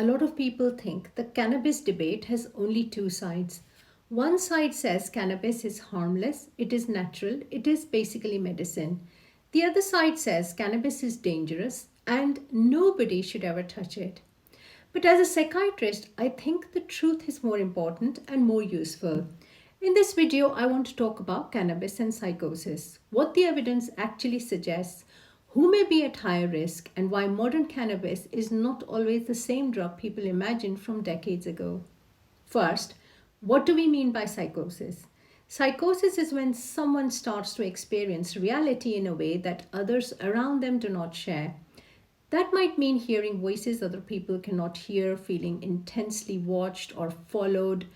a lot of people think the cannabis debate has only two sides. One side says cannabis is harmless, it is natural, it is basically medicine. The other side says cannabis is dangerous and nobody should ever touch it. But as a psychiatrist, I think the truth is more important and more useful. In this video, I want to talk about cannabis and psychosis, what the evidence actually suggests, who may be at higher risk, and why modern cannabis is not always the same drug people imagined from decades ago. First, what do we mean by psychosis? Psychosis is when someone starts to experience reality in a way that others around them do not share. That might mean hearing voices other people cannot hear, feeling intensely watched or followed,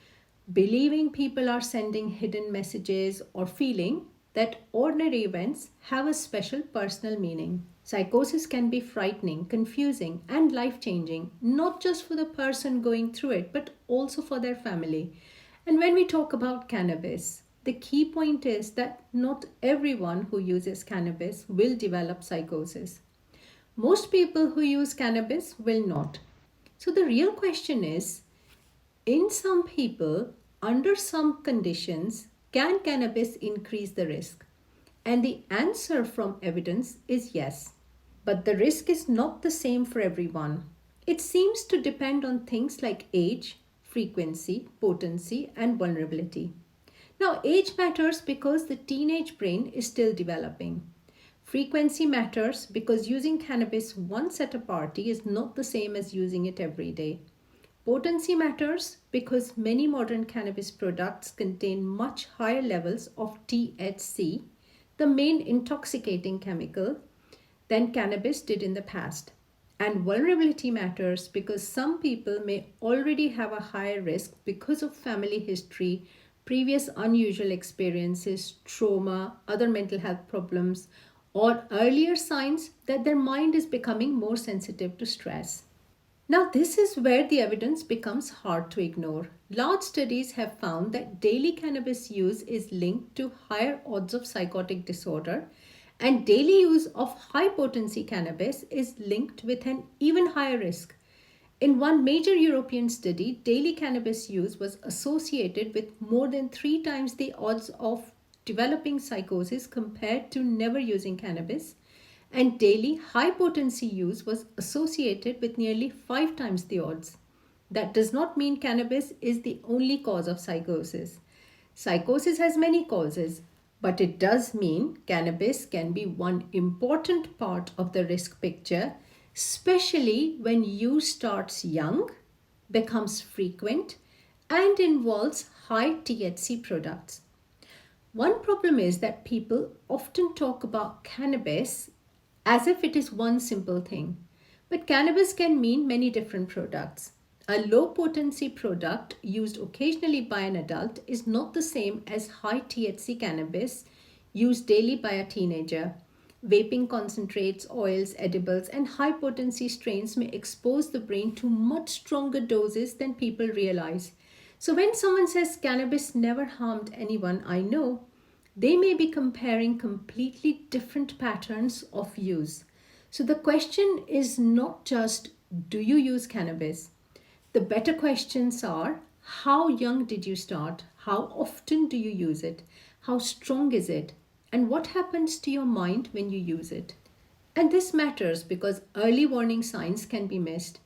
believing people are sending hidden messages, or feeling that ordinary events have a special personal meaning. Psychosis can be frightening, confusing, and life changing, not just for the person going through it, but also for their family. And when we talk about cannabis, the key point is that not everyone who uses cannabis will develop psychosis. Most people who use cannabis will not. So the real question is, in some people, under some conditions, can cannabis increase the risk? And the answer from evidence is yes. But the risk is not the same for everyone. It seems to depend on things like age, frequency, potency, and vulnerability. Now, age matters because the teenage brain is still developing. Frequency matters because using cannabis once at a party is not the same as using it every day. Potency matters because many modern cannabis products contain much higher levels of THC, the main intoxicating chemical, than cannabis did in the past. And vulnerability matters because some people may already have a higher risk because of family history, previous unusual experiences, trauma, other mental health problems, or earlier signs that their mind is becoming more sensitive to stress. Now, this is where the evidence becomes hard to ignore. Large studies have found that daily cannabis use is linked to higher odds of psychotic disorder, and daily use of high potency cannabis is linked with an even higher risk. In one major European study, daily cannabis use was associated with more than 3 times the odds of developing psychosis compared to never using cannabis, and daily high potency use was associated with nearly 5 times the odds. That does not mean cannabis is the only cause of psychosis. Psychosis has many causes, but it does mean cannabis can be one important part of the risk picture, especially when use starts young, becomes frequent, and involves high THC products. One problem is that people often talk about cannabis as if it is one simple thing. But cannabis can mean many different products. A low potency product used occasionally by an adult is not the same as high THC cannabis used daily by a teenager. Vaping concentrates, oils, edibles, and high potency strains may expose the brain to much stronger doses than people realize. So when someone says cannabis never harmed anyone I know, they may be comparing completely different patterns of use. So the question is not just, do you use cannabis? The better questions are, how young did you start? How often do you use it? How strong is it? And what happens to your mind when you use it? And this matters because early warning signs can be missed.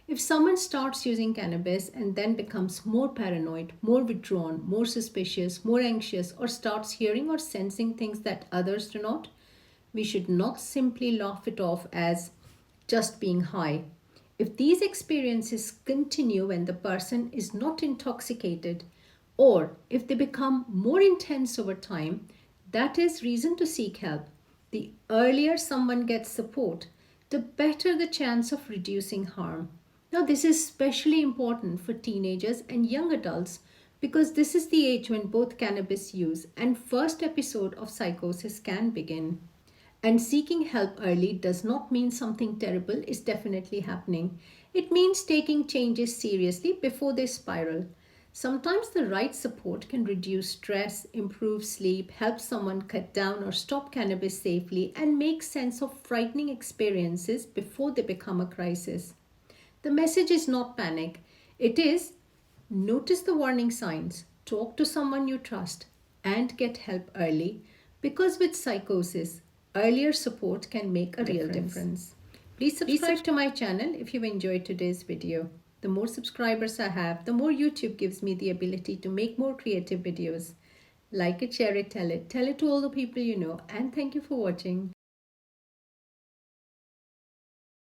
If someone starts using cannabis and then becomes more paranoid, more withdrawn, more suspicious, more anxious, or starts hearing or sensing things that others do not, we should not simply laugh it off as just being high. If these experiences continue when the person is not intoxicated, or if they become more intense over time, that is reason to seek help. The earlier someone gets support, the better the chance of reducing harm. Now, this is especially important for teenagers and young adults because this is the age when both cannabis use and first episode of psychosis can begin. And seeking help early does not mean something terrible is definitely happening. It means taking changes seriously before they spiral. Sometimes the right support can reduce stress, improve sleep, help someone cut down or stop cannabis safely, and make sense of frightening experiences before they become a crisis. The message is not panic, it is notice the warning signs, talk to someone you trust, and get help early because with psychosis, earlier support can make a real difference. Please subscribe to my channel if you enjoyed today's video. The more subscribers I have, the more YouTube gives me the ability to make more creative videos. Like it, share it, tell it to all the people you know, and thank you for watching.